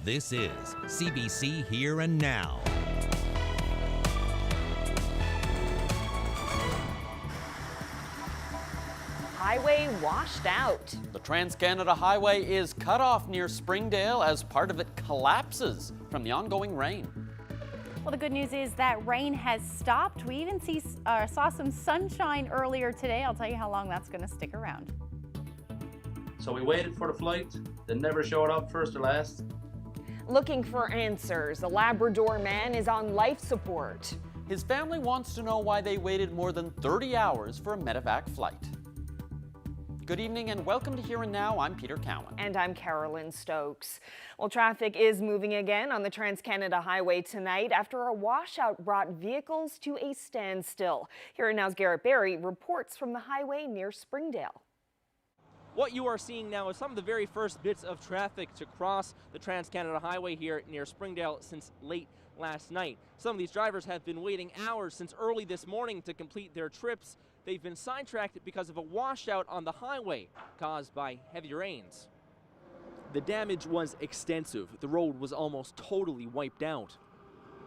This is CBC Here and Now. Highway washed out. The Trans-Canada Highway is cut off near Springdale as part of it collapses from the ongoing rain. Well, the good news is that rain has stopped. We even saw some sunshine earlier today. I'll tell you how long that's going to stick around. So we waited for the flight. They never showed up, first or last. Looking for answers, a Labrador man is on life support. His family wants to know why they waited more than 30 hours for a medevac flight. Good evening and welcome to Here and Now. I'm Peter Cowan. And I'm Carolyn Stokes. Well, traffic is moving again on the Trans-Canada Highway tonight after a washout brought vehicles to a standstill. Here and Now's Garrett Berry reports from the highway near Springdale. What you are seeing now is some of the very first bits of traffic to cross the Trans-Canada Highway here near Springdale since late last night. Some of these drivers have been waiting hours since early this morning to complete their trips. They've been sidetracked because of a washout on the highway caused by heavy rains. The damage was extensive. The road was almost totally wiped out.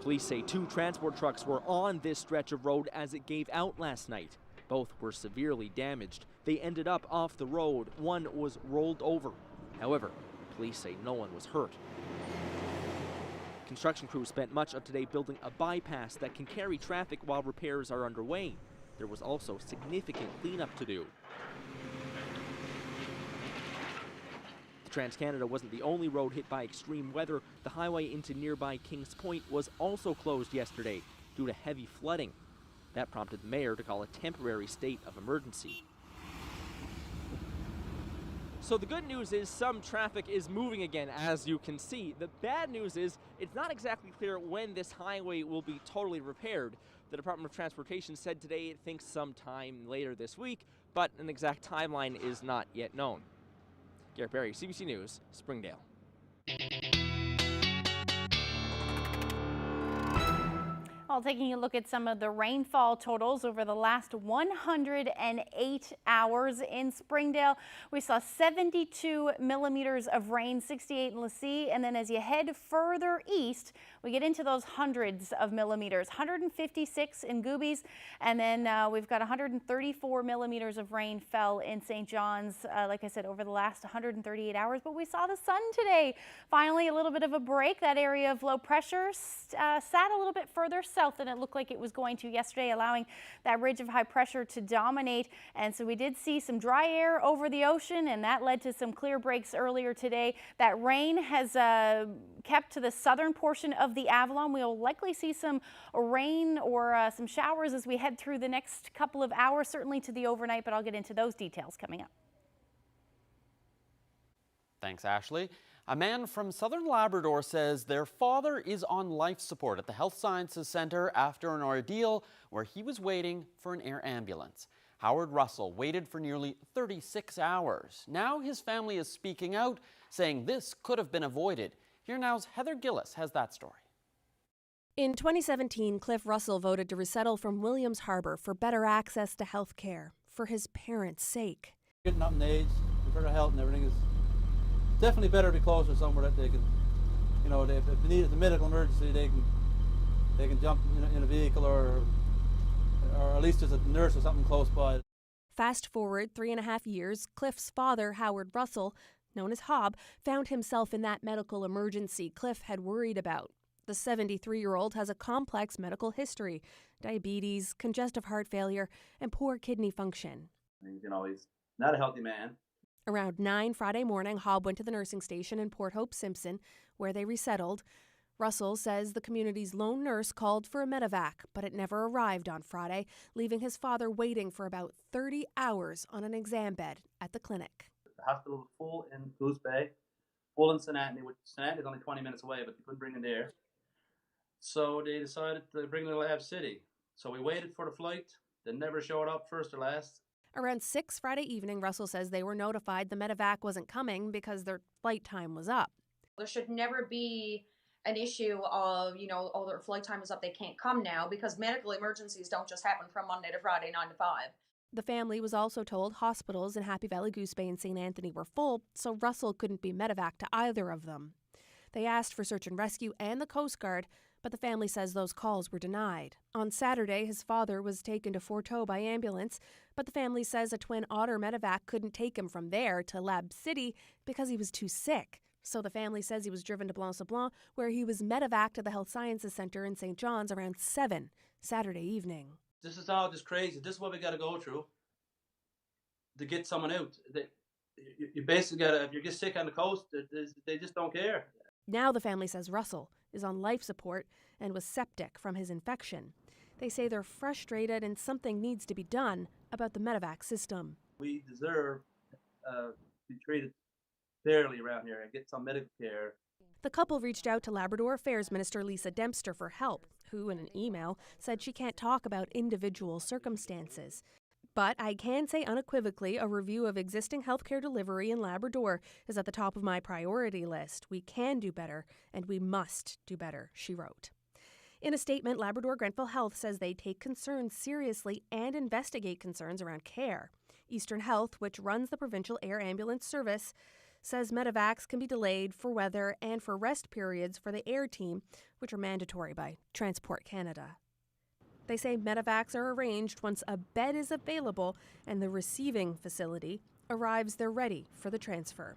Police say 2 transport trucks were on this stretch of road as it gave out last night. Both were severely damaged. They ended up off the road. One was rolled over. However, police say no one was hurt. Construction crews spent much of today building a bypass that can carry traffic while repairs are underway. There was also significant cleanup to do. The Trans-Canada wasn't the only road hit by extreme weather. The highway into nearby Kings Point was also closed yesterday due to heavy flooding. That prompted the mayor to call a temporary state of emergency. So the good news is some traffic is moving again, as you can see. The bad news is it's not exactly clear when this highway will be totally repaired. The Department of Transportation said today it thinks sometime later this week, but an exact timeline is not yet known. Garrett Berry, CBC News, Springdale. Well, taking a look at some of the rainfall totals over the last 108 hours in Springdale, we saw 72 millimeters of rain, 68 in Lassie, and then as you head further east, we get into those hundreds of millimeters, 156 in Goobies, and then we've got 134 millimeters of rain fell in St. John's, like I said, over the last 138 hours, but we saw the sun today. Finally, a little bit of a break. That area of low pressure sat a little bit further south than it looked like it was going to yesterday, allowing that ridge of high pressure to dominate. And so we did see some dry air over the ocean, and that led to some clear breaks earlier today. That rain has kept to the southern portion of the Avalon. We'll likely see some rain or some showers as we head through the next couple of hours, certainly to the overnight, but I'll get into those details coming up. Thanks, Ashley. A man from southern Labrador says their father is on life support at the Health Sciences Centre after an ordeal where he was waiting for an air ambulance. Howard Russell waited for nearly 36 hours. Now his family is speaking out, saying this could have been avoided. Here Now's Heather Gillis has that story. In 2017, Cliff Russell voted to resettle from Williams Harbour for better access to health care, for his parents' sake. Getting up in age, for their health and everything, is definitely better to be closer somewhere that they can, you know, if they need a medical emergency, they can jump in a vehicle or at least there's a nurse or something close by. Fast forward 3.5 years, Cliff's father, Howard Russell, known as Hob, found himself in that medical emergency Cliff had worried about. The 73-year-old has a complex medical history: diabetes, congestive heart failure, and poor kidney function. You know, he's not a healthy man. Around 9 Friday morning, Hob went to the nursing station in Port Hope Simpson, where they resettled. Russell says the community's lone nurse called for a medevac, but it never arrived on Friday, leaving his father waiting for about 30 hours on an exam bed at the clinic. The hospital was full in Goose Bay, full in St. Anthony, which St. Anthony is only 20 minutes away, but they couldn't bring him there. So they decided to bring him to Lab City. So we waited for the flight. They never showed up, first or last. Around 6 Friday evening, Russell says they were notified the medevac wasn't coming because their flight time was up. There should never be an issue of, you know, oh, their flight time is up, they can't come now, because medical emergencies don't just happen from Monday to Friday, 9 to 5. The family was also told hospitals in Happy Valley, Goose Bay, and St. Anthony were full, so Russell couldn't be medevaced to either of them. They asked for search and rescue and the Coast Guard, but the family says those calls were denied. On Saturday, his father was taken to Fort Hope by ambulance, but the family says a Twin Otter medevac couldn't take him from there to Lab City because he was too sick. So the family says he was driven to Blanc-Sablon, where he was medevaced to the Health Sciences Center in St. John's around 7 Saturday evening. This is all just crazy. This is what we got to go through to get someone out. You basically got to, if you get sick on the coast, they just don't care. Now the family says Russell is on life support and was septic from his infection. They say they're frustrated and something needs to be done about the medevac system. We deserve to be treated fairly around here and get some medical care. The couple reached out to Labrador Affairs Minister Lisa Dempster for help, who in an email said she can't talk about individual circumstances. But I can say unequivocally a review of existing healthcare delivery in Labrador is at the top of my priority list. We can do better, and we must do better, she wrote. In a statement, Labrador Grenfell Health says they take concerns seriously and investigate concerns around care. Eastern Health, which runs the provincial air ambulance service, says medevacs can be delayed for weather and for rest periods for the air team, which are mandatory by Transport Canada. They say medevacs are arranged once a bed is available and the receiving facility arrives, they're ready for the transfer.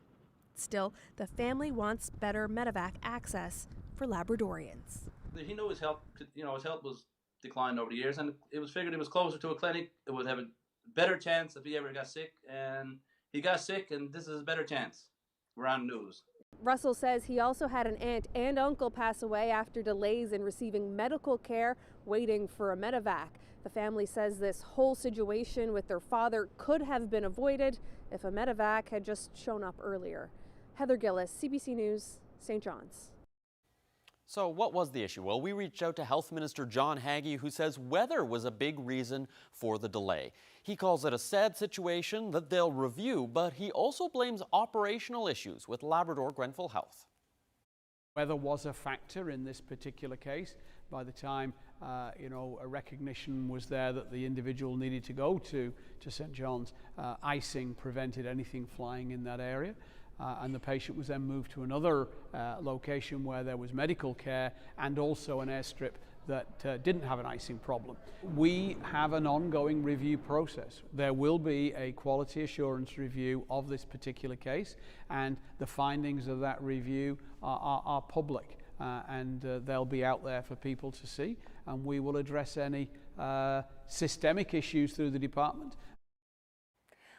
Still, the family wants better medevac access for Labradorians. He knew his health, his health was declined over the years, and it was figured he was closer to a clinic. It would have a better chance if he ever got sick, and he got sick, and this is a better chance. We're on news. Russell says he also had an aunt and uncle pass away after delays in receiving medical care, waiting for a medevac. The family says this whole situation with their father could have been avoided if a medevac had just shown up earlier. Heather Gillis, CBC News, St. John's. So what was the issue? Well, we reached out to Health Minister John Haggie, who says weather was a big reason for the delay. He calls it a sad situation that they'll review, but he also blames operational issues with Labrador Grenfell Health. Weather was a factor in this particular case. By the time a recognition was there that the individual needed to go to St. John's, icing prevented anything flying in that area. And the patient was then moved to another location where there was medical care and also an airstrip that didn't have an icing problem. We have an ongoing review process. There will be a quality assurance review of this particular case, and the findings of that review are public, and they'll be out there for people to see, and we will address any systemic issues through the department.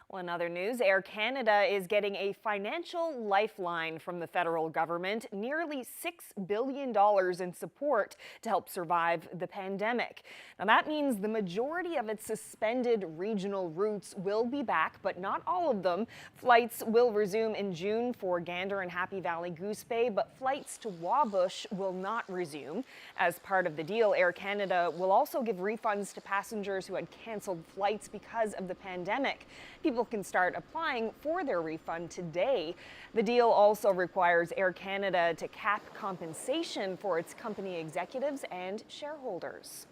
Well, in other news, Air Canada is getting a financial lifeline from the federal government, nearly $6 billion in support to help survive the pandemic. Now, that means the majority of its suspended regional routes will be back, but not all of them. Flights will resume in June for Gander and Happy Valley Goose Bay, but flights to Wabush will not resume. As part of the deal, Air Canada will also give refunds to passengers who had canceled flights because of the pandemic. People can start applying for their refund today. The deal also requires Air Canada to cap compensation for its company executives and shareholders.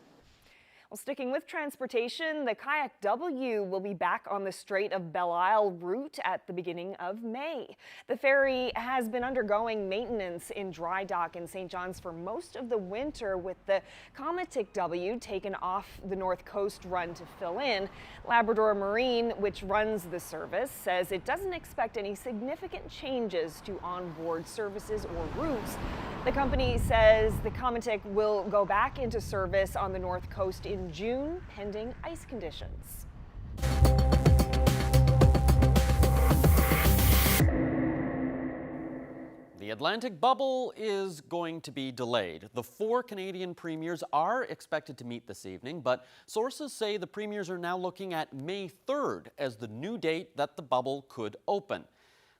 Well, sticking with transportation, the Kayak W will be back on the Strait of Belle Isle route at the beginning of May. The ferry has been undergoing maintenance in dry dock in St. John's for most of the winter, with the Comatic W taken off the North Coast run to fill in. Labrador Marine, which runs the service, says it doesn't expect any significant changes to onboard services or routes. The company says the Comatic will go back into service on the North Coast in June, pending ice conditions. The Atlantic bubble is going to be delayed. The 4 Canadian premiers are expected to meet this evening, but sources say the premiers are now looking at May 3rd as the new date that the bubble could open.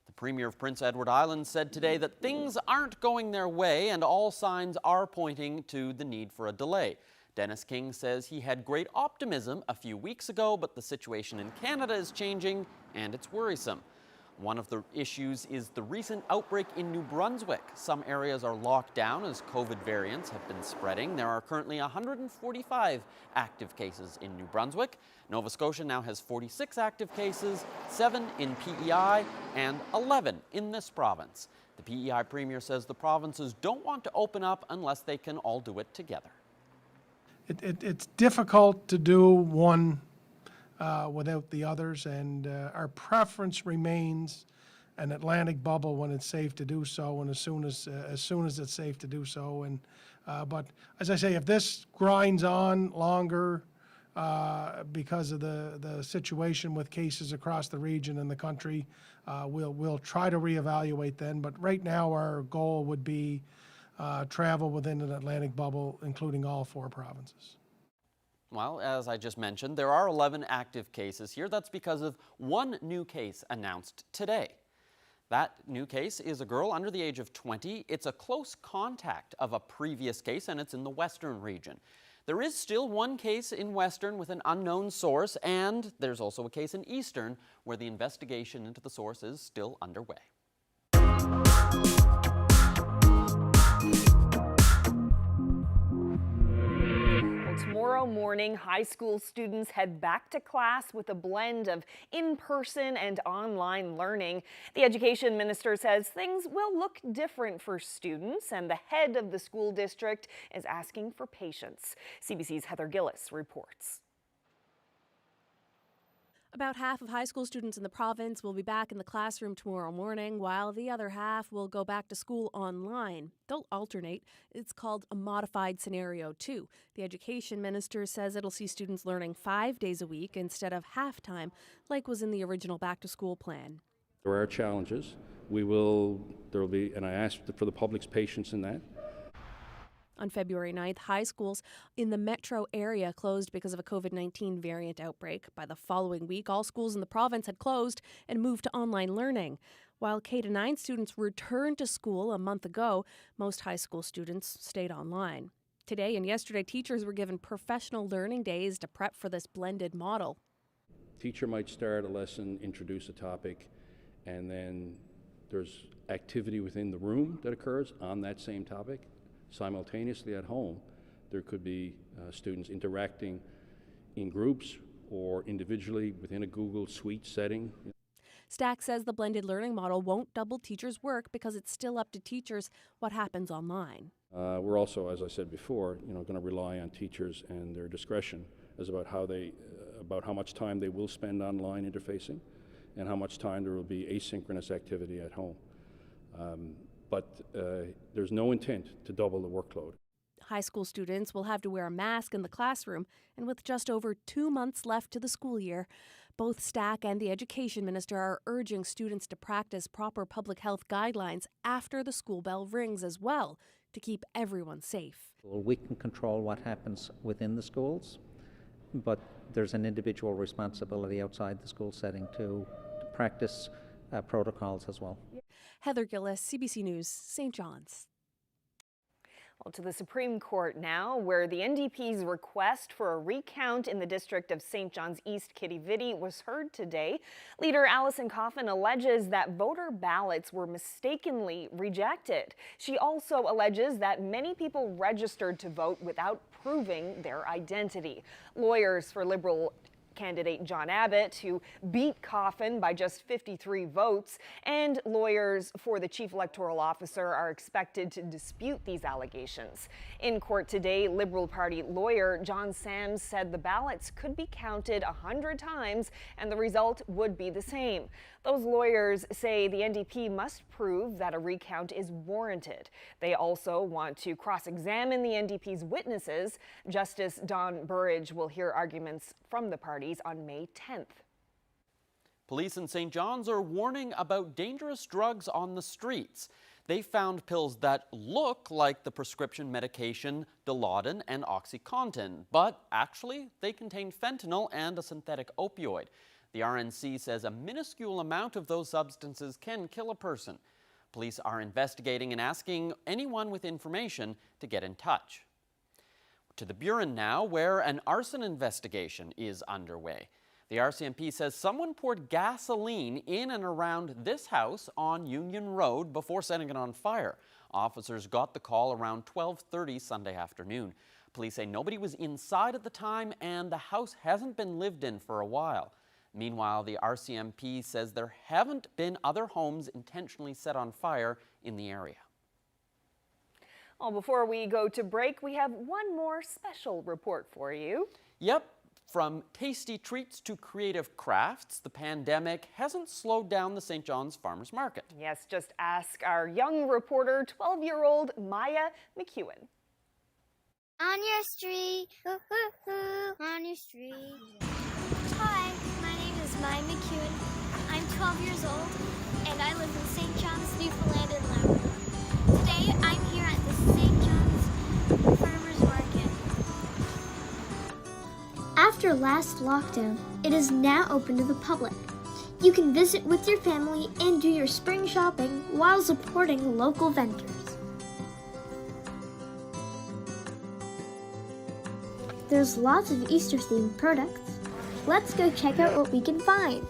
The Premier of Prince Edward Island said today that things aren't going their way and all signs are pointing to the need for a delay. Dennis King says he had great optimism a few weeks ago, but the situation in Canada is changing and it's worrisome. One of the issues is the recent outbreak in New Brunswick. Some areas are locked down as COVID variants have been spreading. There are currently 145 active cases in New Brunswick. Nova Scotia now has 46 active cases, 7 in PEI and 11 in this province. The PEI Premier says the provinces don't want to open up unless they can all do it together. It's difficult to do one without the others, and our preference remains an Atlantic bubble when it's safe to do so, and as soon as it's safe to do so. And but as I say, if this grinds on longer because of the situation with cases across the region and the country, we'll try to reevaluate then. But right now, our goal would be travel within an Atlantic bubble, including all 4 provinces. Well, as I just mentioned, there are 11 active cases here. That's because of one new case announced today. That new case is a girl under the age of 20. It's a close contact of a previous case, and it's in the Western region. There is still one case in Western with an unknown source, and there's also a case in Eastern where the investigation into the source is still underway. Tomorrow morning, high school students head back to class with a blend of in-person and online learning. The education minister says things will look different for students, and the head of the school district is asking for patience. CBC's Heather Gillis reports. About half of high school students in the province will be back in the classroom tomorrow morning, while the other half will go back to school online. They'll alternate. It's called a modified scenario 2. The education minister says it'll see students learning 5 days a week instead of half-time, like was in the original back-to-school plan. There are challenges. There will be, and I asked for the public's patience in that. On February 9th, high schools in the metro area closed because of a COVID-19 variant outbreak. By the following week, all schools in the province had closed and moved to online learning. While K-9 students returned to school a month ago, most high school students stayed online. Today and yesterday, teachers were given professional learning days to prep for this blended model. Teacher might start a lesson, introduce a topic, and then there's activity within the room that occurs on that same topic. Simultaneously at home, there could be students interacting in groups or individually within a Google Suite setting. Stack says the blended learning model won't double teachers' work because it's still up to teachers what happens online. We're also, as I said before, going to rely on teachers and their discretion as about how much time they will spend online interfacing and how much time there will be asynchronous activity at home. But there's no intent to double the workload. High school students will have to wear a mask in the classroom, and with just over 2 months left to the school year, both Stack and the education minister are urging students to practice proper public health guidelines after the school bell rings as well, to keep everyone safe. We can control what happens within the schools, but there's an individual responsibility outside the school setting to practice protocols as well. Heather Gillis, CBC News, St. John's. Well, to the Supreme Court now, where the NDP's request for a recount in the district of St. John's East Kitty-Vitty was heard today. Leader Alison Coffin alleges that voter ballots were mistakenly rejected. She also alleges that many people registered to vote without proving their identity. Lawyers for Liberal candidate John Abbott, who beat Coffin by just 53 votes, and lawyers for the chief electoral officer are expected to dispute these allegations. In court today, Liberal Party lawyer John Sams said the ballots could be counted 100 times and the result would be the same. Those lawyers say the NDP must prove that a recount is warranted. They also want to cross-examine the NDP's witnesses. Justice Don Burridge will hear arguments from the parties on May 10th. Police in St. John's are warning about dangerous drugs on the streets. They found pills that look like the prescription medication Dilaudid and OxyContin, but actually they contain fentanyl and a synthetic opioid. The RNC says a minuscule amount of those substances can kill a person. Police are investigating and asking anyone with information to get in touch. To the Burin now, where an arson investigation is underway. The RCMP says someone poured gasoline in and around this house on Union Road before setting it on fire. Officers got the call around 12:30 Sunday afternoon. Police say nobody was inside at the time and the house hasn't been lived in for a while. Meanwhile, the RCMP says there haven't been other homes intentionally set on fire in the area. Well, before we go to break, we have one more special report for you. Yep. From tasty treats to creative crafts, the pandemic hasn't slowed down the St. John's Farmers Market. Yes, just ask our young reporter, 12-year-old Maya McEwen. On your street, on your street. Hi, my name is Maya McEwen. I'm 12 years old, and I live in St. John's, Newfoundland and Labrador. Today, I'm here at the St. John's Farmers Market. After last lockdown, it is now open to the public. You can visit with your family and do your spring shopping while supporting local vendors. There's lots of Easter-themed products. Let's go check out what we can find.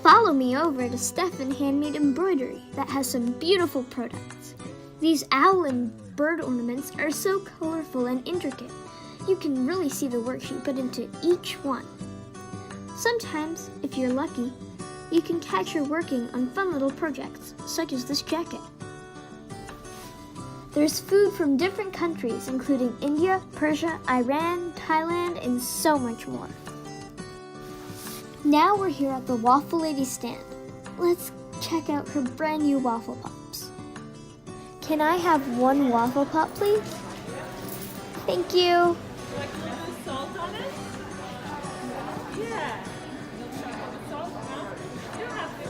Follow me over to Stefan Handmade Embroidery that has some beautiful products. These owl and bird ornaments are so colorful and intricate. You can really see the work she put into each one. Sometimes, if you're lucky, you can catch her working on fun little projects, such as this jacket. There's food from different countries, including India, Persia, Iran, Thailand, and so much more. Now we're here at the Waffle Lady stand. Let's check out her brand new waffle pops. Can I have one waffle pop, please? Thank you. Salt on it? Yeah. Salt? No? You don't have to.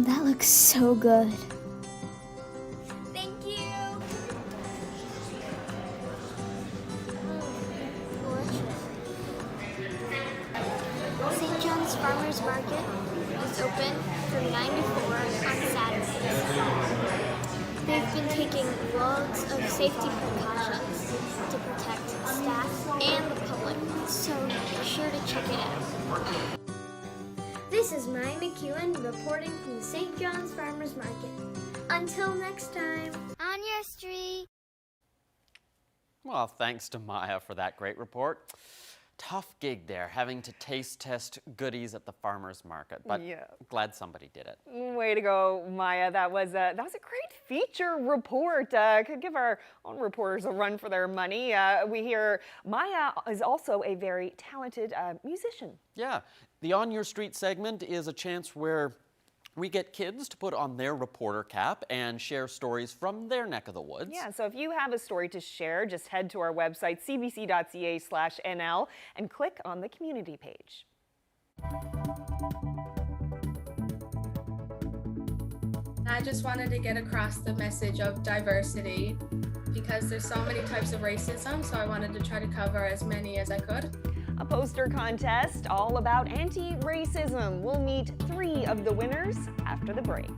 That looks so good. Thank you. St. John's Farmers Market is open from 9 to 4 on Saturdays. They've been taking loads of safety precautions to protect staff and the public, so be sure to check it out. This is Maya McEwen reporting from the St. John's Farmers Market. Until next time, on your street. Well, thanks to Maya for that great report. Tough gig there, having to taste test goodies at the farmer's market, but yeah. Glad somebody did it. Way to go, Maya. That was a great feature report. Could give our own reporters a run for their money. We hear Maya is also a very talented musician. Yeah, the On Your Street segment is a chance where we get kids to put on their reporter cap and share stories from their neck of the woods. Yeah, so if you have a story to share, just head to our website, cbc.ca/NL, and click on the community page. I just wanted to get across the message of diversity because there's so many types of racism, so I wanted to try to cover as many as I could. A poster contest all about anti-racism. We'll meet 3 of the winners after the break.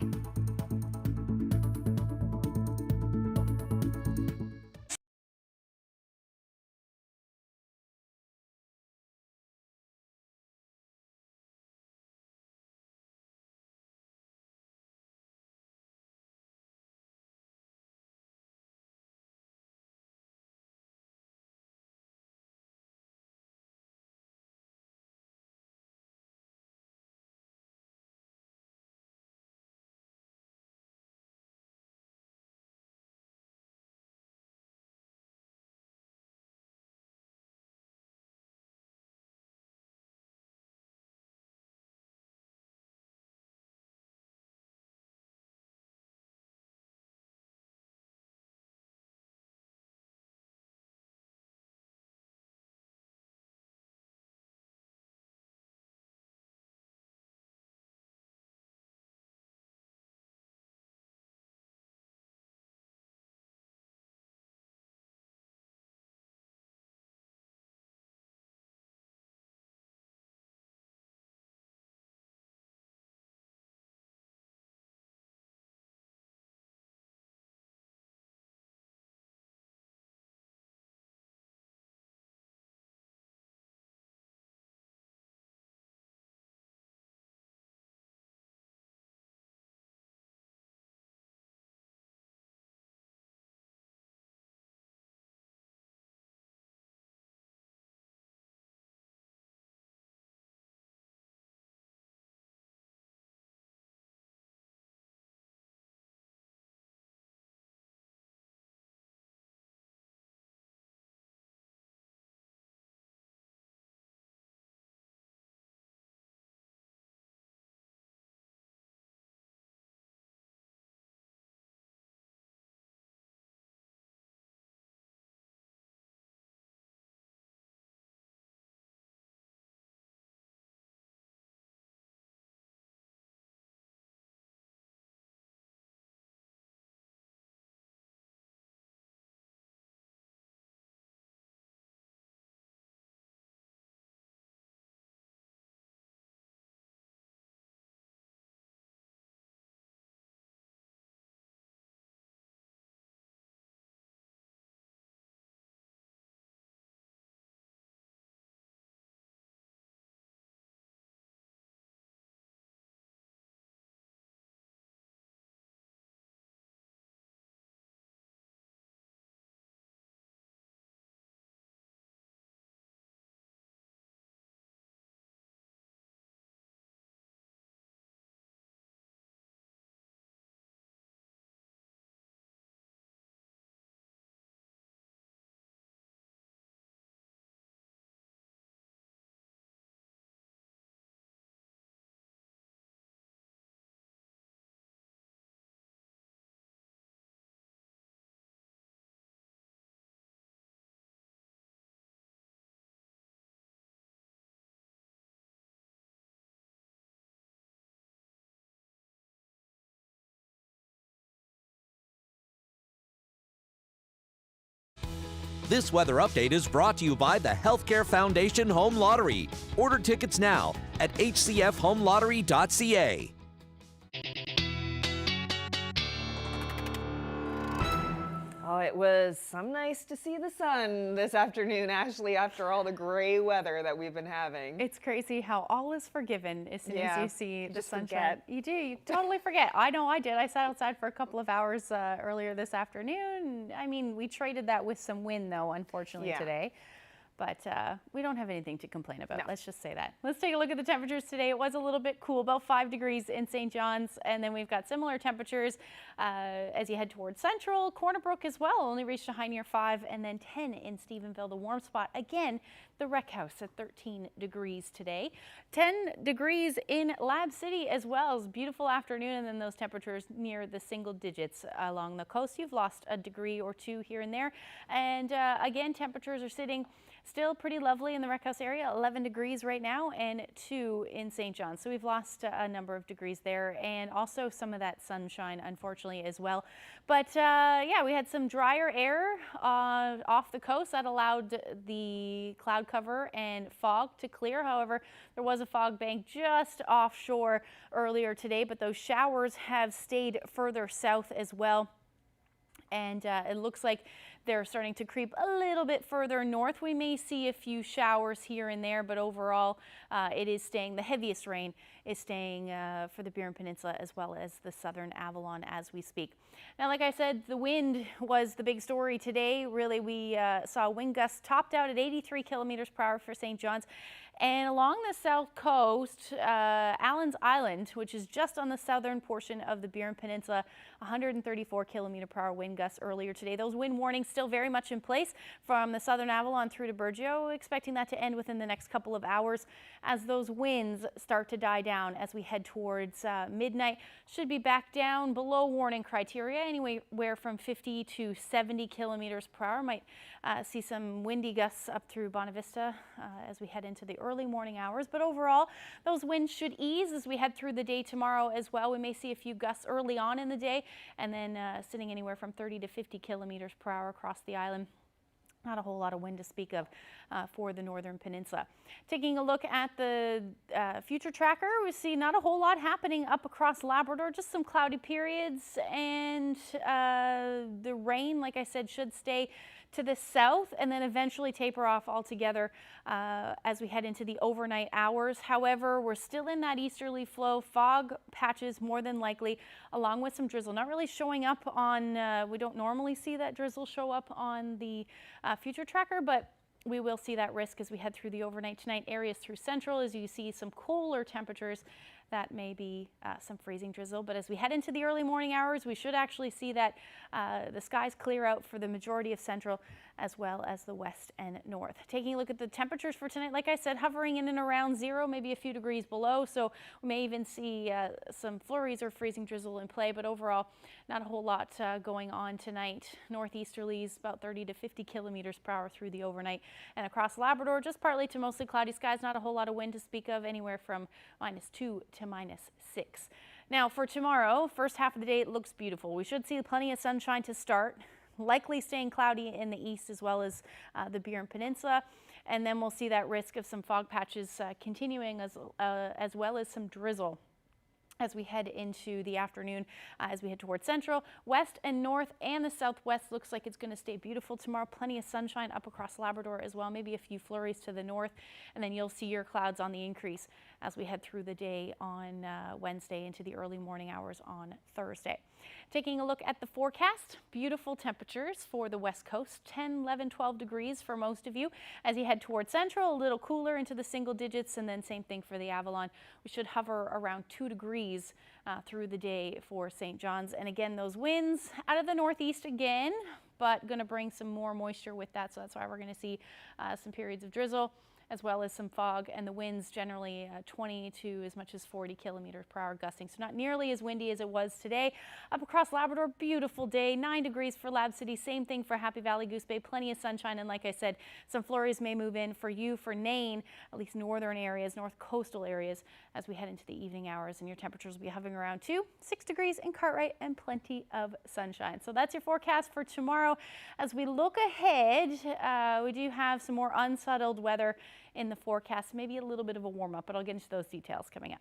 This weather update is brought to you by the Healthcare Foundation Home Lottery. Order tickets now at hcfhomelottery.ca. Oh, it was some nice to see the sun this afternoon, Ashley, after all the gray weather that we've been having. It's crazy how all is forgiven as soon as you see the sunshine. Forget. You do. You totally forget. I know I did. I sat outside for a couple of hours earlier this afternoon. I mean, we traded that with some wind, though, unfortunately, today. But we don't have anything to complain about. Let's just say that. Let's take a look at the temperatures today. It was a little bit cool, about 5 degrees in St. John's. And then we've got similar temperatures as you head towards Central. Corner Brook as well only reached a high near 5, and then 10 in Stephenville, the warm spot. Again, the Rec House at 13 degrees today. 10 degrees in Lab City as well. It's a beautiful afternoon, and then those temperatures near the single digits along the coast. You've lost a degree or two here and there. And again, temperatures are sitting still pretty lovely in the Rec House area, 11 degrees right now and 2 in St. John. So we've lost a number of degrees there, and also some of that sunshine, unfortunately, as well. But yeah, we had some drier air off the coast that allowed the cloud cover and fog to clear. However, there was a fog bank just offshore earlier today, but those showers have stayed further south as well. And it looks like they're starting to creep a little bit further north. We may see a few showers here and there, but overall it is staying, the heaviest rain is staying for the Burin Peninsula as well as the southern Avalon as we speak. Now, like I said, the wind was the big story today. Really, we saw wind gusts topped out at 83 kilometers per hour for St. John's. And along the south coast, Allen's Island, which is just on the southern portion of the Burin Peninsula, 134 kilometer per hour wind gusts earlier today. Those wind warnings still very much in place from the southern Avalon through to Burgeo, expecting that to end within the next couple of hours as those winds start to die down as we head towards midnight. Should be back down below warning criteria, anywhere from 50 to 70 kilometers per hour. Might see some windy gusts up through Bonavista as we head into the early morning hours, but overall those winds should ease as we head through the day tomorrow as well. We may see a few gusts early on in the day, and then sitting anywhere from 30 to 50 kilometers per hour across the island. Not a whole lot of wind to speak of for the northern peninsula. Taking a look at the future tracker, we see not a whole lot happening up across Labrador, just some cloudy periods, and the rain, like I said, should stay to the south and then eventually taper off altogether as we head into the overnight hours. However, we're still in that easterly flow. Fog patches more than likely, along with some drizzle. Not really showing up on, we don't normally see that drizzle show up on the future tracker, but we will see that risk as we head through the overnight tonight areas through Central, as you see some cooler temperatures. That may be some freezing drizzle, but as we head into the early morning hours, we should actually see that the skies clear out for the majority of Central as well as the west and north. Taking a look at the temperatures for tonight, like I said, hovering in and around 0, maybe a few degrees below, so we may even see some flurries or freezing drizzle in play, but overall not a whole lot going on tonight. Northeasterlies about 30 to 50 kilometers per hour through the overnight, and across Labrador just partly to mostly cloudy skies. Not a whole lot of wind to speak of, anywhere from -2 to -6. Now for tomorrow, first half of the day, it looks beautiful. We should see plenty of sunshine to start, likely staying cloudy in the east as well as the Burin Peninsula, and then we'll see that risk of some fog patches continuing as well as some drizzle as we head into the afternoon, as we head towards Central, West and North, and the Southwest. Looks like it's going to stay beautiful tomorrow. Plenty of sunshine up across Labrador as well, maybe a few flurries to the north, and then you'll see your clouds on the increase as we head through the day on Wednesday into the early morning hours on Thursday. Taking a look at the forecast, beautiful temperatures for the West Coast, 10, 11, 12 degrees for most of you. As you head towards Central, a little cooler into the single digits, and then same thing for the Avalon. We should hover around 2 degrees through the day for St. John's. And again, those winds out of the northeast again, but going to bring some more moisture with that, so that's why we're going to see some periods of drizzle as well as some fog, and the winds generally 20 to as much as 40 kilometers per hour gusting. So not nearly as windy as it was today. Up across Labrador, beautiful day, 9 degrees for Lab City. Same thing for Happy Valley, Goose Bay, plenty of sunshine. And like I said, some flurries may move in for you, for Nain, at least northern areas, north coastal areas, as we head into the evening hours. And your temperatures will be hovering around 6 degrees in Cartwright and plenty of sunshine. So that's your forecast for tomorrow. As we look ahead, we do have some more unsettled weather in the forecast, maybe a little bit of a warm up, but I'll get into those details coming up.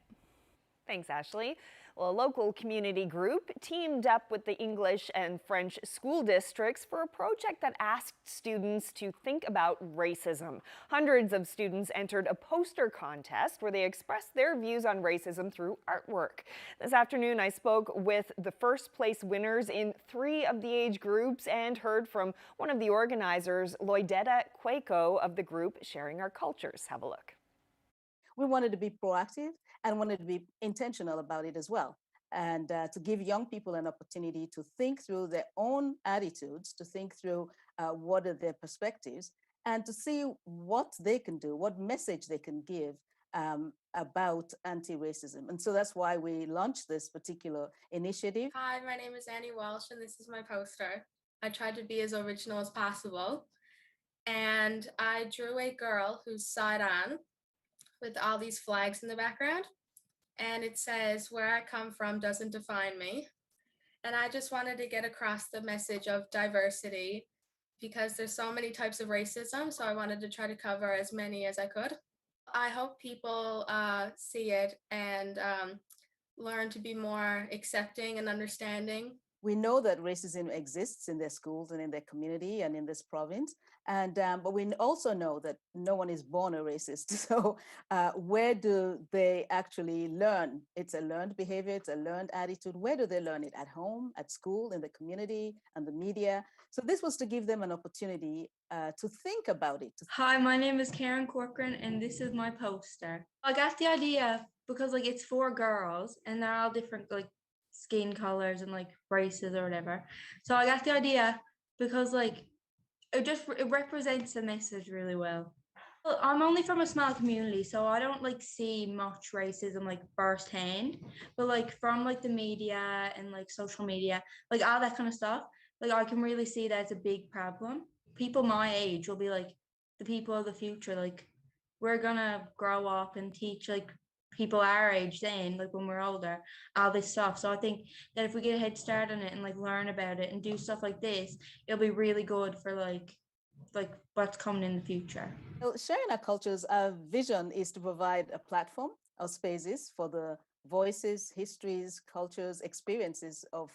Thanks, Ashley. Well, a local community group teamed up with the English and French school districts for a project that asked students to think about racism. Hundreds of students entered a poster contest where they expressed their views on racism through artwork. This afternoon, I spoke with the first place winners in 3 of the age groups and heard from one of the organizers, Loydetta Quaco of the group Sharing Our Cultures. Have a look. We wanted to be proactive and wanted to be intentional about it as well. And to give young people an opportunity to think through their own attitudes, to think through what are their perspectives, and to see what they can do, what message they can give about anti-racism. And so that's why we launched this particular initiative. Hi, my name is Annie Walsh, and this is my poster. I tried to be as original as possible. And I drew a girl who's side on with all these flags in the background. And it says, "Where I come from doesn't define me." And I just wanted to get across the message of diversity because there's so many types of racism. So I wanted to try to cover as many as I could. I hope people see it and learn to be more accepting and understanding. We know that racism exists in their schools and in their community and in this province. And but we also know that no one is born a racist. So where do they actually learn? It's a learned behavior, it's a learned attitude. Where do they learn it? At home, at school, in the community, and the media? So this was to give them an opportunity to think about it. Hi, my name is Karen Corcoran, and this is my poster. I got the idea because it's 4 girls, and they're all different skin colors and races or whatever. So I got the idea because it represents the message really well. Well, I'm only from a small community, so I don't see much racism firsthand, but from the media and social media, all that kind of stuff, I can really see that it's a big problem. People my age will be the people of the future. We're gonna grow up and teach people our age then, when we're older, all this stuff. So I think that if we get a head start on it and learn about it and do stuff like this, it'll be really good for what's coming in the future. So Sharing Our Cultures, our vision is to provide a platform or spaces for the voices, histories, cultures, experiences of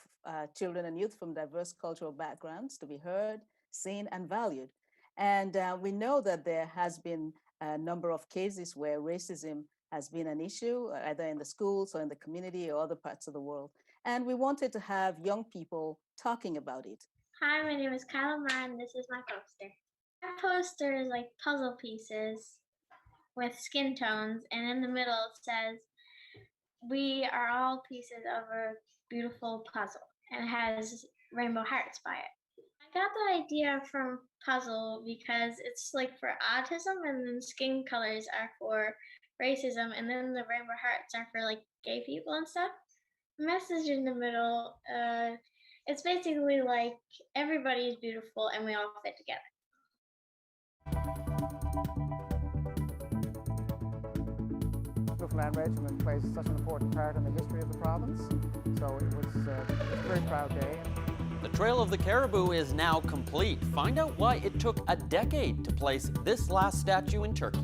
children and youth from diverse cultural backgrounds to be heard, seen, and valued. And we know that there has been a number of cases where racism has been an issue, either in the schools or in the community or other parts of the world. And we wanted to have young people talking about it. Hi, my name is Kyla Mar, and this is my poster. My poster is puzzle pieces with skin tones, and in the middle it says, "We are all pieces of a beautiful puzzle," and it has rainbow hearts by it. I got the idea from puzzle because it's for autism, and then skin colors are for racism, and then the rainbow hearts are for gay people and stuff. The message in the middle, it's basically everybody is beautiful and we all fit together. Newfoundland Regiment plays such an important part in the history of the province, so it was a very proud day. The Trail of the Caribou is now complete. Find out why it took a decade to place this last statue in Turkey.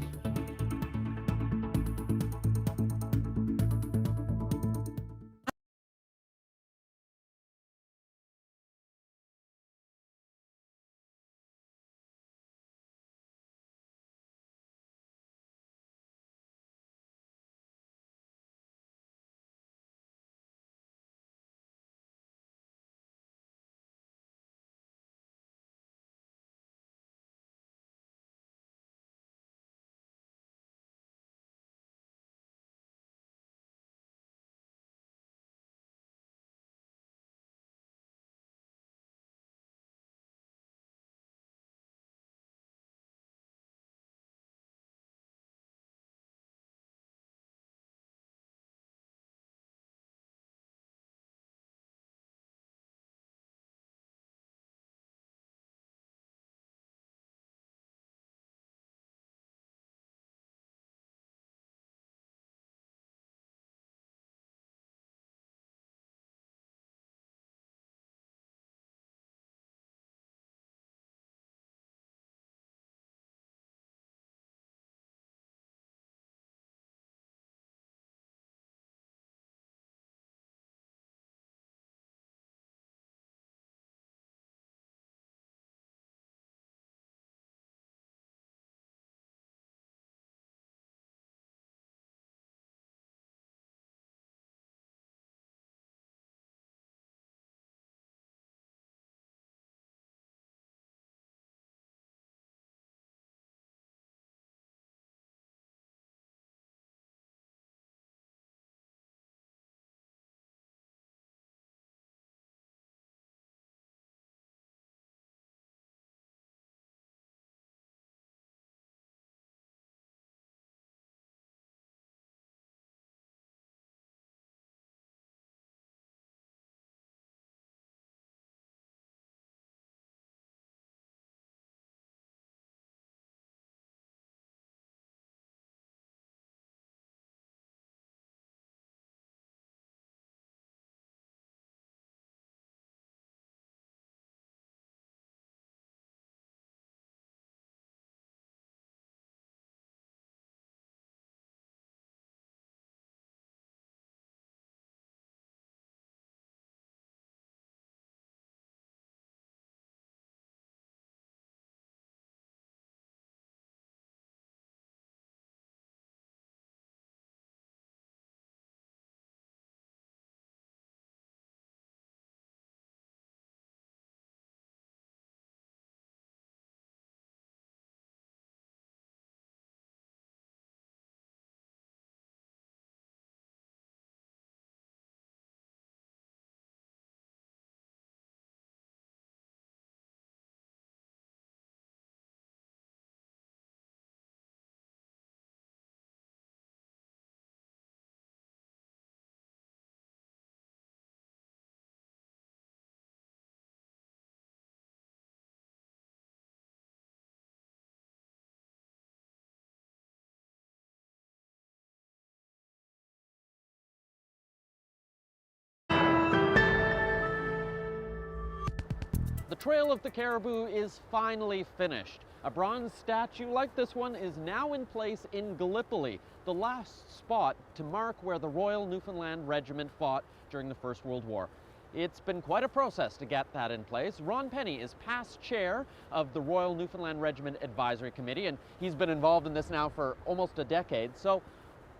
The Trail of the Caribou is finally finished. A bronze statue like this one is now in place in Gallipoli, the last spot to mark where the Royal Newfoundland Regiment fought during the First World War. It's been quite a process to get that in place. Ron Penny is past chair of the Royal Newfoundland Regiment Advisory Committee, and he's been involved in this now for almost a decade. So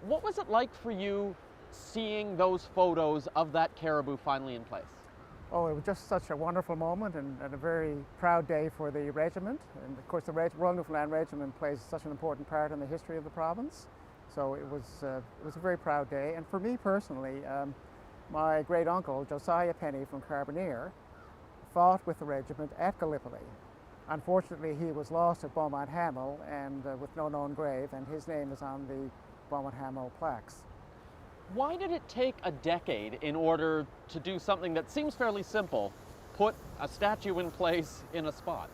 what was it like for you seeing those photos of that caribou finally in place? Oh, it was just such a wonderful moment and a very proud day for the regiment. And of course, the Royal Newfoundland Regiment plays such an important part in the history of the province. So it was a very proud day. And for me personally, my great uncle, Josiah Penny from Carbonear, fought with the regiment at Gallipoli. Unfortunately, he was lost at Beaumont Hamel and with no known grave, and his name is on the Beaumont Hamel plaques. Why did it take a decade in order to do something that seems fairly simple, put a statue in place in a spot?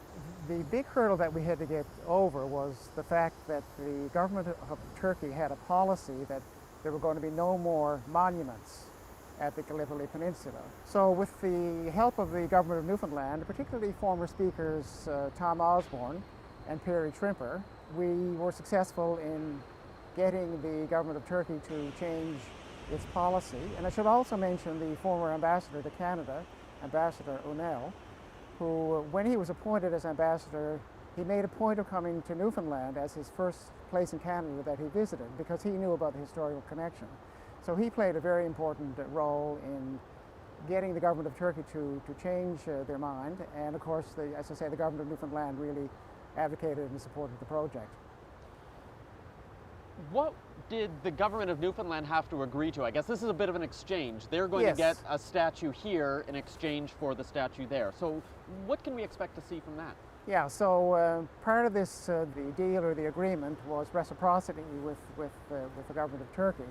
The big hurdle that we had to get over was the fact that the government of Turkey had a policy that there were going to be no more monuments at the Gallipoli Peninsula. So with the help of the government of Newfoundland, particularly former speakers Tom Osborne and Perry Trimper, we were successful in getting the government of Turkey to change its policy. And I should also mention the former ambassador to Canada, Ambassador Unel, who, when he was appointed as ambassador, he made a point of coming to Newfoundland as his first place in Canada that he visited because he knew about the historical connection. So he played a very important role in getting the government of Turkey to change their mind. And of course, as I say, the government of Newfoundland really advocated and supported the project. What did the government of Newfoundland have to agree to? I guess this is a bit of an exchange. They're going to get a statue here in exchange for the statue there. So what can we expect to see from that? Yeah, so part of this, the deal or the agreement was reciprocity with the government of Turkey.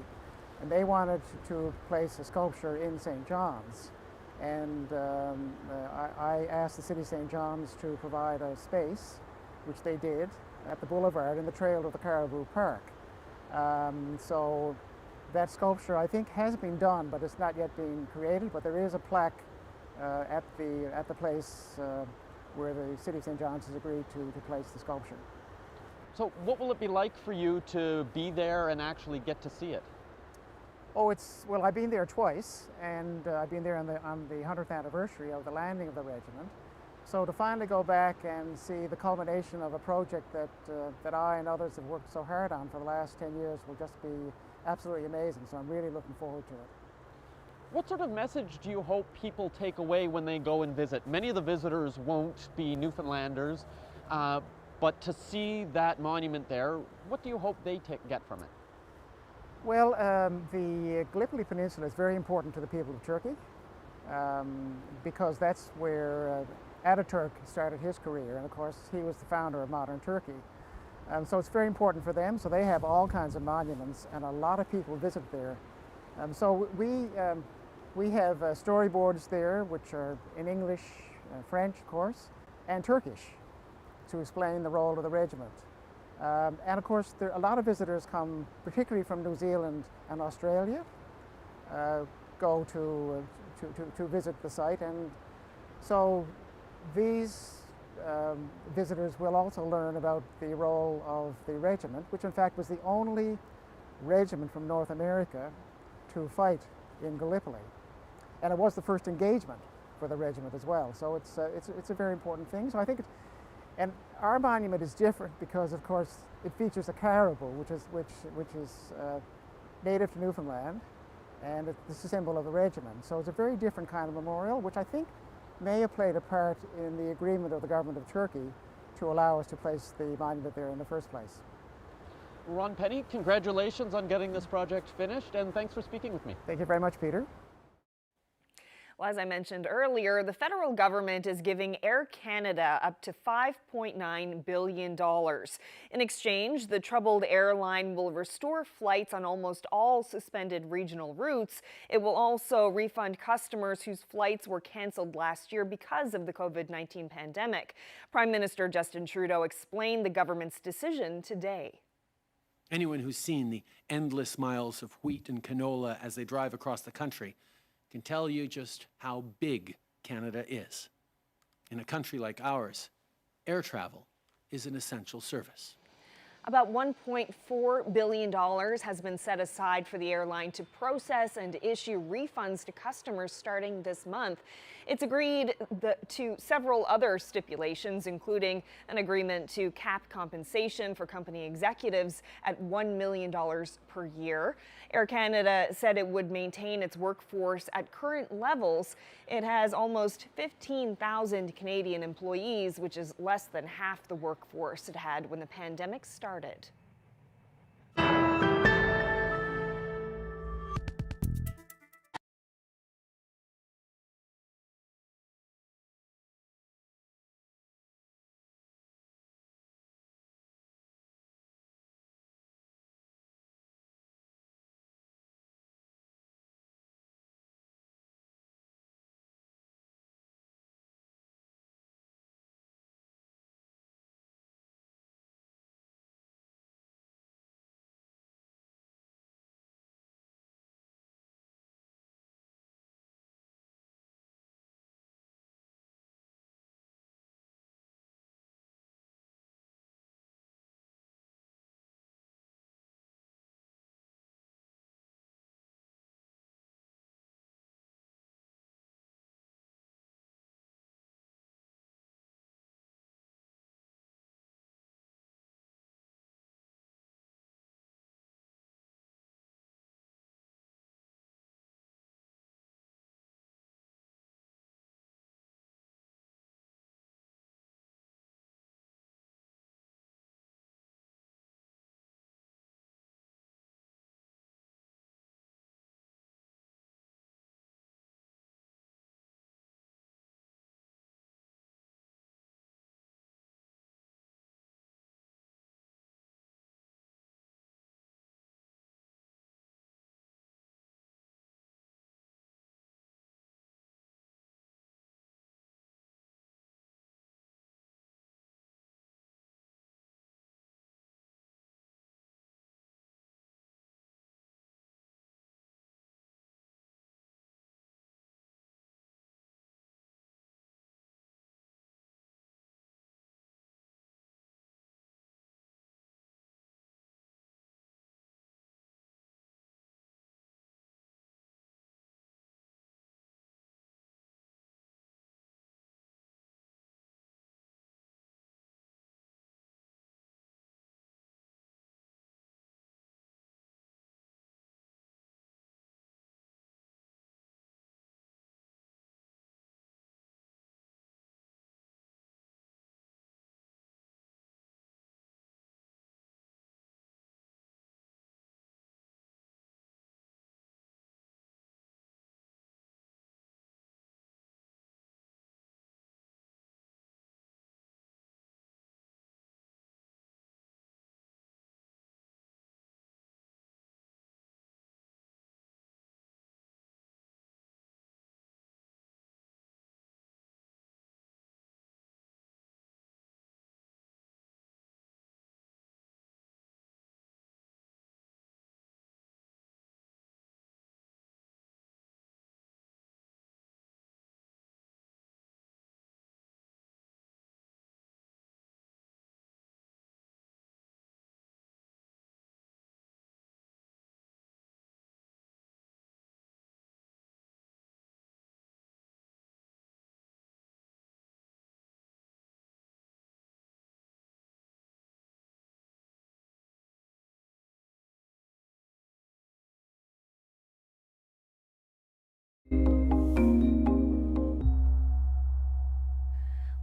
And they wanted to place a sculpture in St. John's. And I asked the city of St. John's to provide a space, which they did, at the boulevard in the Trail of the Caribou Park. So that sculpture, I think, has been done, but it's not yet been created. But there is a plaque at the place where the city of St. John's has agreed to place the sculpture. So what will it be like for you to be there and actually get to see it? Oh, well, I've been there twice, and I've been there on the 100th anniversary of the landing of the regiment. So to finally go back and see the culmination of a project that I and others have worked so hard on for the last 10 years will just be absolutely amazing. So I'm really looking forward to it. What sort of message do you hope people take away when they go and visit? Many of the visitors won't be Newfoundlanders, but to see that monument there, what do you hope they get from it? Well, the Gallipoli Peninsula is very important to the people of Turkey because that's where Ataturk started his career, and of course he was the founder of modern Turkey. So it's very important for them, so they have all kinds of monuments and a lot of people visit there. So we have storyboards there which are in English, French of course, and Turkish to explain the role of the regiment. And of course, a lot of visitors come, particularly from New Zealand and Australia, go to visit the site. And so these visitors will also learn about the role of the regiment, which in fact was the only regiment from North America to fight in Gallipoli. And it was the first engagement for the regiment as well. So it's a very important thing. So I think and our monument is different because, of course, it features a caribou, which is native to Newfoundland, and it's a symbol of the regiment. So it's a very different kind of memorial, which I think may have played a part in the agreement of the government of Turkey to allow us to place the monument there in the first place. Ron Penny, congratulations on getting this project finished, and thanks for speaking with me. Thank you very much, Peter. Well, as I mentioned earlier, the federal government is giving Air Canada up to $5.9 billion. In exchange, the troubled airline will restore flights on almost all suspended regional routes. It will also refund customers whose flights were canceled last year because of the COVID-19 pandemic. Prime Minister Justin Trudeau explained the government's decision today. Anyone who's seen the endless miles of wheat and canola as they drive across the country can tell you just how big Canada is. In a country like ours, air travel is an essential service. About $1.4 billion has been set aside for the airline to process and issue refunds to customers starting this month. It's agreed to several other stipulations, including an agreement to cap compensation for company executives at $1 million per year. Air Canada said it would maintain its workforce at current levels. It has almost 15,000 Canadian employees, which is less than half the workforce it had when the pandemic started.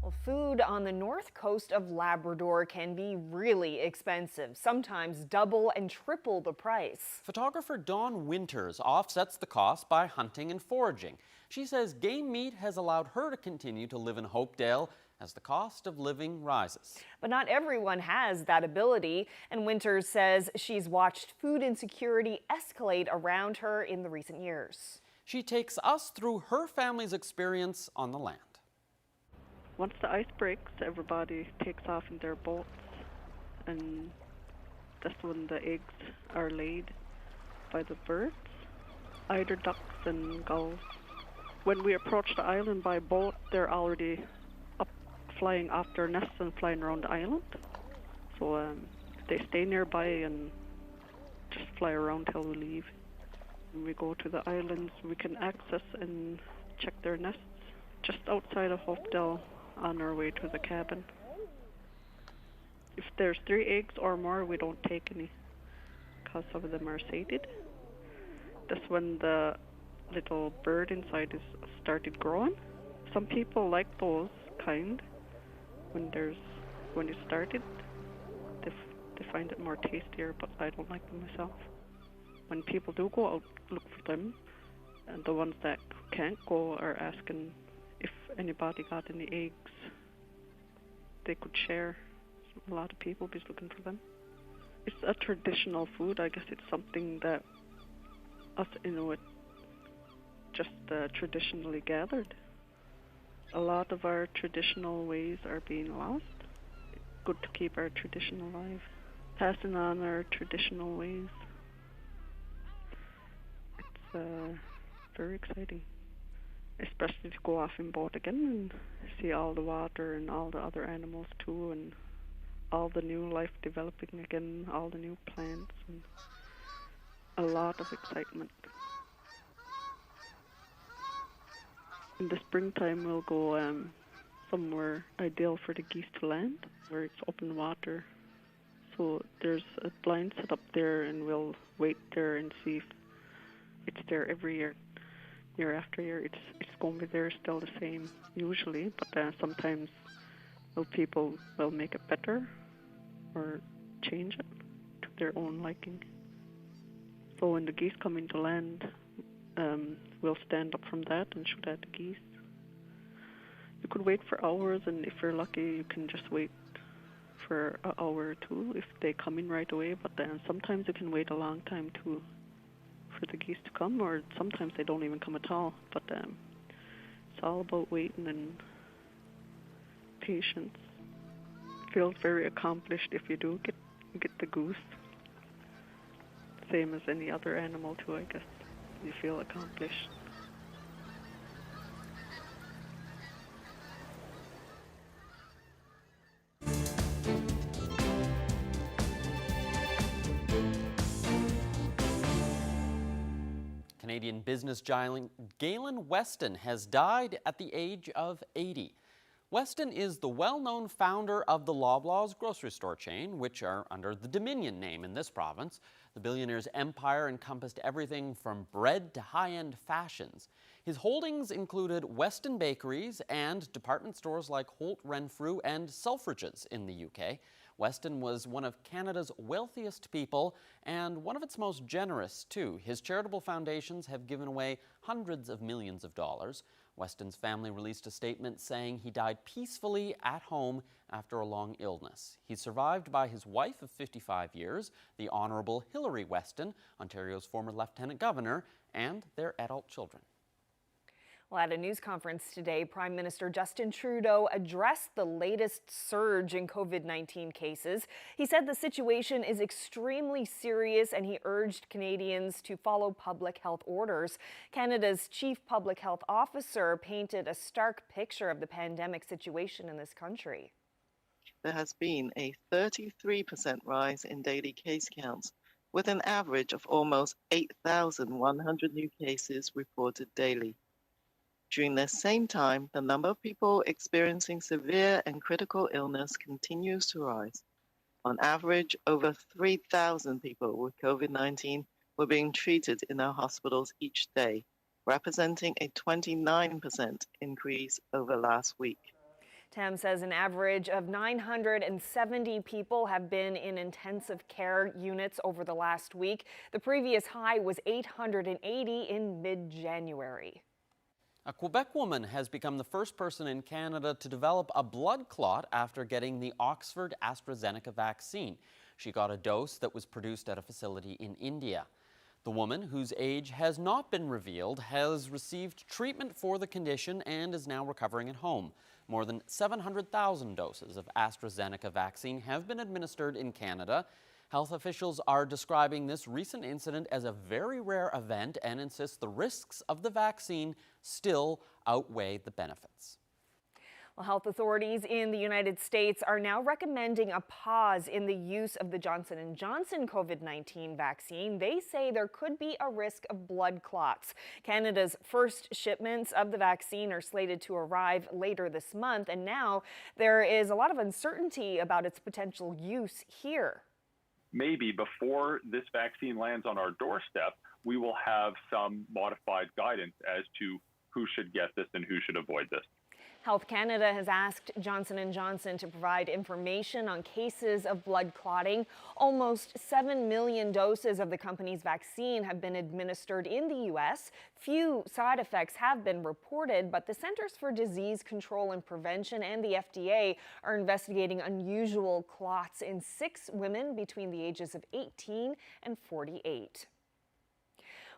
Well, food on the north coast of Labrador can be really expensive, sometimes double and triple the price. Photographer Dawn Winters offsets the cost by hunting and foraging. She says game meat has allowed her to continue to live in Hopedale as the cost of living rises. But not everyone has that ability, and Winters says she's watched food insecurity escalate around her in the recent years. She takes us through her family's experience on the land. Once the ice breaks, everybody takes off in their boats, and that's when the eggs are laid by the birds, eider ducks and gulls. When we approach the island by boat, they're already up flying off their nests and flying around the island. So they stay nearby and just fly around till we leave. When we go to the islands, we can access and check their nests just outside of Hopedale on our way to the cabin. If there's 3 eggs or more, we don't take any because some of them are sated. That's when the little bird inside is started growing. Some people like those kind when it started. They find it more tastier, but I don't like them myself. When people do go out look for them, and the ones that can't go are asking if anybody got any eggs they could share. A lot of people be looking for them. It's a traditional food. I guess it's something that us Inuit just traditionally gathered. A lot of our traditional ways are being lost. It's good to keep our tradition alive, passing on our traditional ways. It's very exciting, especially to go off in boat again and see all the water and all the other animals too, and all the new life developing again, all the new plants, and a lot of excitement. In the springtime, we'll go somewhere ideal for the geese to land, where it's open water. So there's a blind set up there, and we'll wait there and see if it's there every year. Year after year, it's going to be there still the same usually, but sometimes people will make it better or change it to their own liking. So when the geese come into land, we'll stand up from that and shoot at the geese. You could wait for hours, and if you're lucky, you can just wait for an hour or two if they come in right away, but then sometimes you can wait a long time too for the geese to come, or sometimes they don't even come at all. But it's all about waiting and patience. Feels very accomplished if you do get the goose. Same as any other animal too, I guess. You feel accomplished. Canadian business giant Galen Weston has died at the age of 80. Weston is the well-known founder of the Loblaws grocery store chain, which are under the Dominion name in this province. The billionaire's empire encompassed everything from bread to high-end fashions. His holdings included Weston Bakeries and department stores like Holt Renfrew and Selfridges in the UK. Weston was one of Canada's wealthiest people and one of its most generous, too. His charitable foundations have given away hundreds of millions of dollars. Weston's family released a statement saying he died peacefully at home after a long illness. He's survived by his wife of 55 years, the Honourable Hilary Weston, Ontario's former Lieutenant Governor, and their adult children. Well, at a news conference today, Prime Minister Justin Trudeau addressed the latest surge in COVID-19 cases. He said the situation is extremely serious, and he urged Canadians to follow public health orders. Canada's Chief Public Health Officer painted a stark picture of the pandemic situation in this country. There has been a 33% rise in daily case counts, with an average of almost 8,100 new cases reported daily. During the same time, the number of people experiencing severe and critical illness continues to rise. On average, over 3,000 people with COVID-19 were being treated in our hospitals each day, representing a 29% increase over last week. Tam says an average of 970 people have been in intensive care units over the last week. The previous high was 880 in mid-January. A Quebec woman has become the first person in Canada to develop a blood clot after getting the Oxford Astrazeneca vaccine. She got a dose that was produced at a facility in India. The woman, whose age has not been revealed, has received treatment for the condition and is now recovering at home. More than 700,000 doses of AstraZeneca vaccine have been administered in Canada. Health officials are describing this recent incident as a very rare event and insist the risks of the vaccine still outweigh the benefits. Well, health authorities in the United States are now recommending a pause in the use of the Johnson & Johnson COVID-19 vaccine. They say there could be a risk of blood clots. Canada's first shipments of the vaccine are slated to arrive later this month, and now there is a lot of uncertainty about its potential use here. Maybe before this vaccine lands on our doorstep, we will have some modified guidance as to who should get this and who should avoid this. Health Canada has asked Johnson & Johnson to provide information on cases of blood clotting. Almost 7 million doses of the company's vaccine have been administered in the U.S. Few side effects have been reported, but the Centers for Disease Control and Prevention and the FDA are investigating unusual clots in 6 women between the ages of 18 and 48.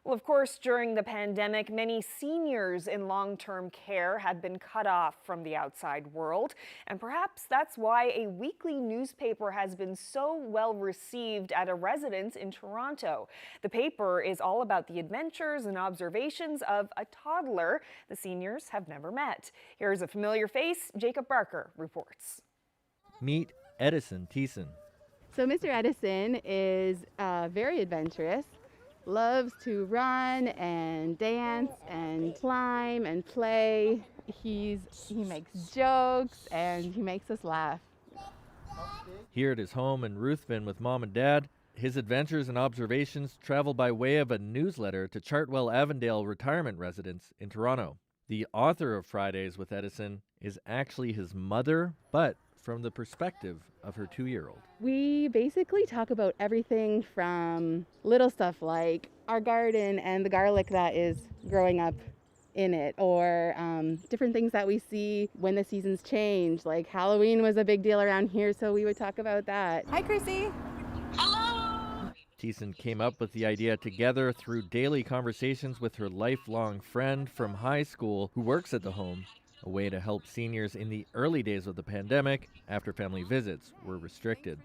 Well, of course, during the pandemic, many seniors in long-term care had been cut off from the outside world, and perhaps that's why a weekly newspaper has been so well received at a residence in Toronto. The paper is all about the adventures and observations of a toddler the seniors have never met. Here's a familiar face. Jacob Barker reports. Meet Edison Thiessen. So Mr. Edison is very adventurous. Loves to run and dance and climb and play. He makes jokes and he makes us laugh. Here at his home in Ruthven with Mom and Dad, his adventures and observations travel by way of a newsletter to Chartwell Avondale retirement residence in Toronto. The author of Fridays with Edison is actually his mother, but from the perspective of her 2-year-old. We basically talk about everything from little stuff like our garden and the garlic that is growing up in it, or different things that we see when the seasons change. Like Halloween was a big deal around here, so we would talk about that. Hi, Chrissy. Thiessen came up with the idea together through daily conversations with her lifelong friend from high school who works at the home, a way to help seniors in the early days of the pandemic after family visits were restricted.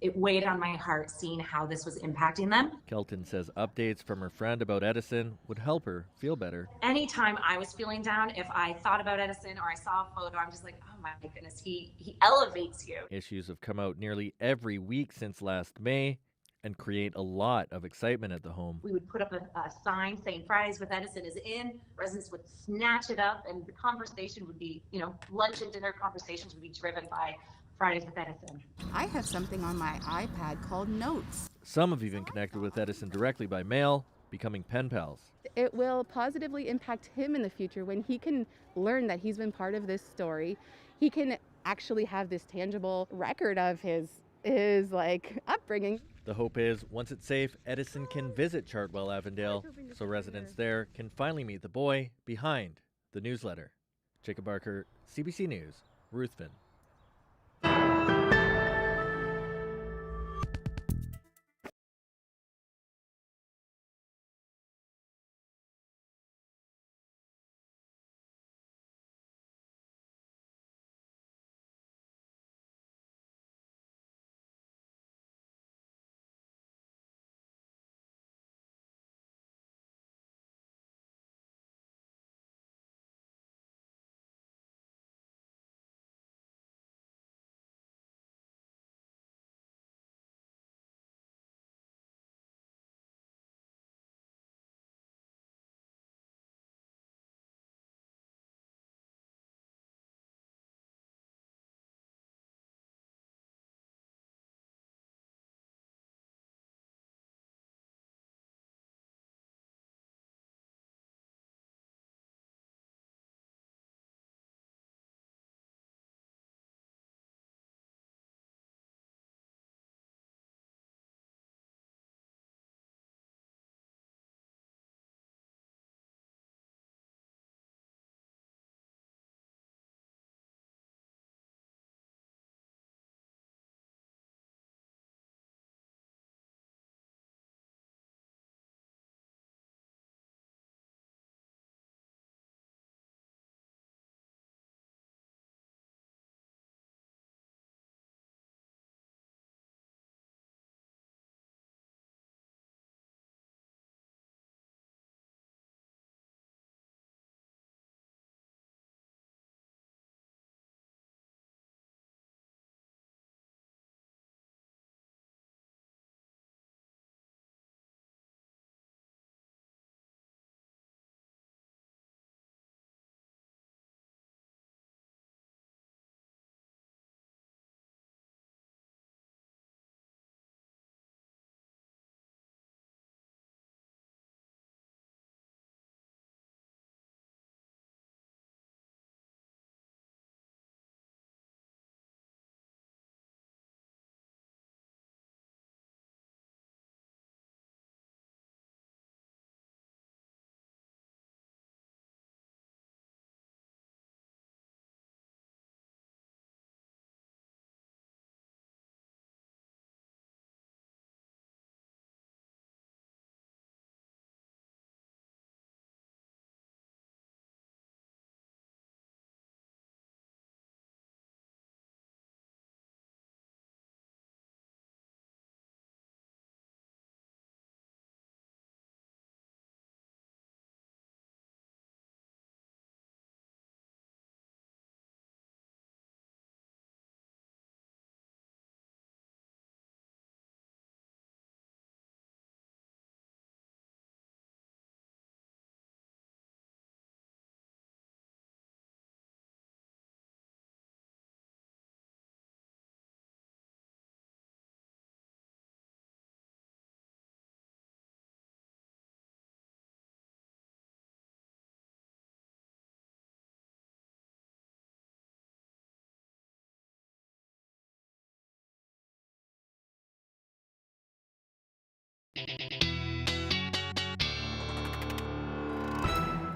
It weighed on my heart seeing how this was impacting them. Kelton says updates from her friend about Edison would help her feel better. Anytime I was feeling down, if I thought about Edison or I saw a photo, I'm just like, oh my goodness, he elevates you. Issues have come out nearly every week since last May and create a lot of excitement at the home. We would put up a sign saying Fridays with Edison is in. Residents would snatch it up, and the conversation would be, lunch and dinner conversations would be driven by Fridays with Edison. I have something on my iPad called Notes. Some have even connected with Edison directly by mail, becoming pen pals. It will positively impact him in the future when he can learn that he's been part of this story. He can actually have this tangible record of his upbringing. The hope is, once it's safe, Edison can visit Chartwell Avondale, so residents there can finally meet the boy behind the newsletter. Jacob Barker, CBC News, Ruthven.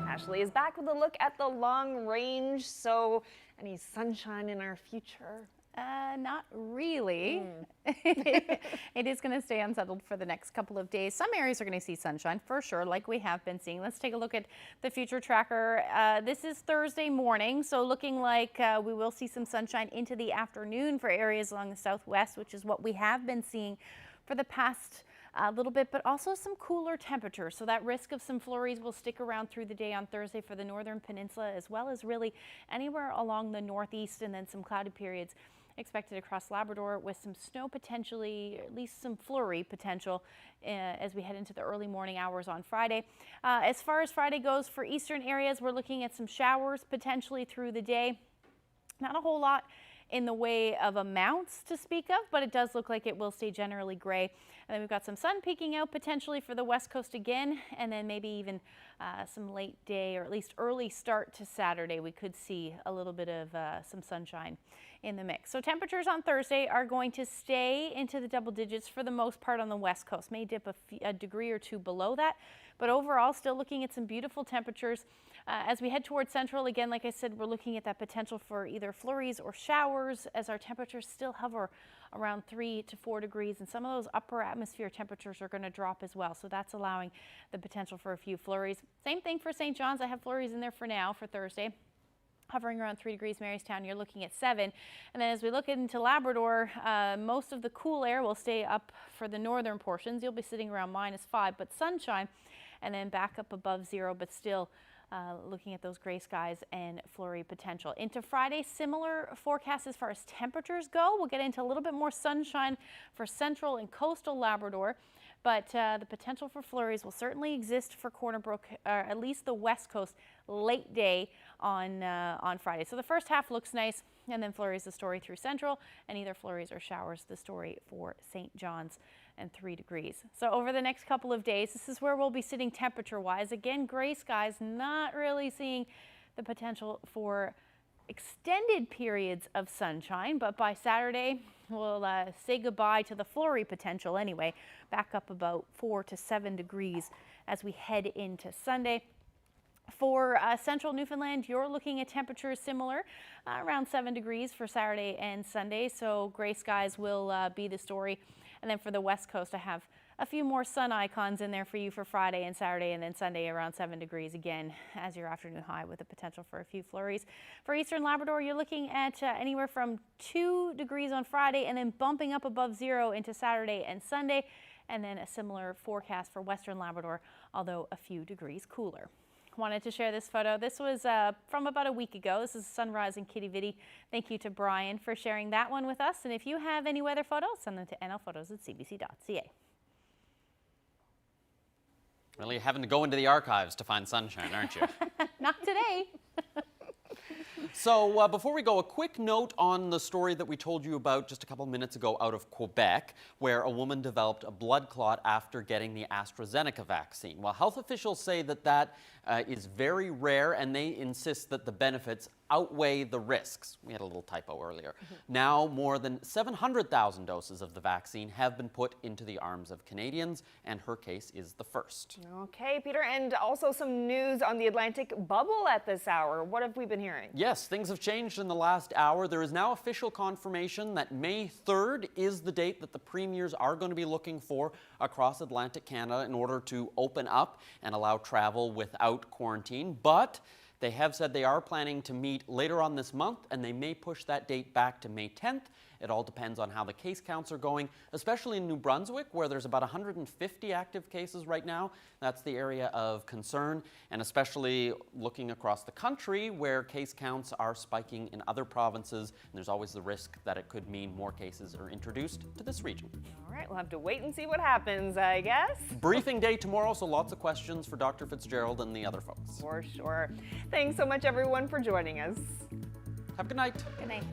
Ashley is back with a look at the long range. So, any sunshine in our future? Not really. It is going to stay unsettled for the next couple of days. Some areas are going to see sunshine for sure, like we have been seeing. Let's take a look at the future tracker. This is Thursday morning, so looking like we will see some sunshine into the afternoon for areas along the southwest, which is what we have been seeing for the past little bit, but also some cooler temperatures. So that risk of some flurries will stick around through the day on Thursday for the northern peninsula, as well as really anywhere along the northeast, and then some cloudy periods expected across Labrador with some snow potentially, or at least some flurry potential as we head into the early morning hours on Friday. As far as Friday goes, for eastern areas, we're looking at some showers potentially through the day. Not a whole lot in the way of amounts to speak of, but it does look like it will stay generally gray. And then we've got some sun peeking out potentially for the west coast again, and then maybe even some late day or at least early start to Saturday. We could see a little bit of some sunshine in the mix. So temperatures on Thursday are going to stay into the double digits for the most part on the west coast. May dip a degree or two below that, but overall still looking at some beautiful temperatures. As we head towards central, again, like I said, we're looking at that potential for either flurries or showers as our temperatures still hover around 3 to 4 degrees, and some of those upper atmosphere temperatures are going to drop as well. So that's allowing the potential for a few flurries. Same thing for St. John's. I have flurries in there for now for Thursday. Hovering around 3 degrees, Marystown, you're looking at 7. And then as we look into Labrador, most of the cool air will stay up for the northern portions. You'll be sitting around -5, but sunshine, and then back up above 0, but still looking at those gray skies and flurry potential. Into Friday, similar forecast as far as temperatures go. We'll get into a little bit more sunshine for central and coastal Labrador, but the potential for flurries will certainly exist for Corner Brook, at least the west coast, late day on Friday. So the first half looks nice, and then flurries the story through central, and either flurries or showers the story for St. John's and 3 degrees. So over the next couple of days, this is where we'll be sitting temperature-wise. Again, gray skies, not really seeing the potential for extended periods of sunshine, but by Saturday, we'll say goodbye to the flurry potential anyway, back up about 4 to 7 degrees as we head into Sunday. For central Newfoundland, you're looking at temperatures similar, around 7 degrees for Saturday and Sunday, so gray skies will be the story. And then for the west coast, I have a few more sun icons in there for you for Friday and Saturday, and then Sunday around 7 degrees again as your afternoon high with the potential for a few flurries. For eastern Labrador, you're looking at anywhere from 2 degrees on Friday and then bumping up above 0 into Saturday and Sunday, and then a similar forecast for western Labrador, although a few degrees cooler. Wanted to share this photo. This was from about a week ago. This is sunrise in Kitty Thank you to Brian for sharing that one with us. And if you have any weather photos, send them to nlphotos@cbc.ca. Really having to go into the archives to find sunshine, aren't you? Not today. So before we go, a quick note on the story that we told you about just a couple minutes ago out of Quebec, where a woman developed a blood clot after getting the Astrazeneca vaccine. Well, health officials say that that is very rare, and they insist that the benefits outweigh the risks. We had a little typo earlier. Now, more than 700,000 doses of the vaccine have been put into the arms of Canadians, and her case is the first. Okay, Peter, and also some news on the Atlantic bubble at this hour. What have we been hearing? Yes, things have changed in the last hour. There is now official confirmation that May 3rd is the date that the premiers are going to be looking for across Atlantic Canada in order to open up and allow travel without quarantine. But they have said they are planning to meet later on this month, and they may push that date back to May 10th. It all depends on how the case counts are going, especially in New Brunswick, where there's about 150 active cases right now. That's the area of concern, and especially looking across the country where case counts are spiking in other provinces, and there's always the risk that it could mean more cases are introduced to this region. All right, we'll have to wait and see what happens, I guess. Briefing day tomorrow, so lots of questions for Dr. Fitzgerald and the other folks. For sure. Thanks so much, everyone, for joining us. Have a good night. Good night.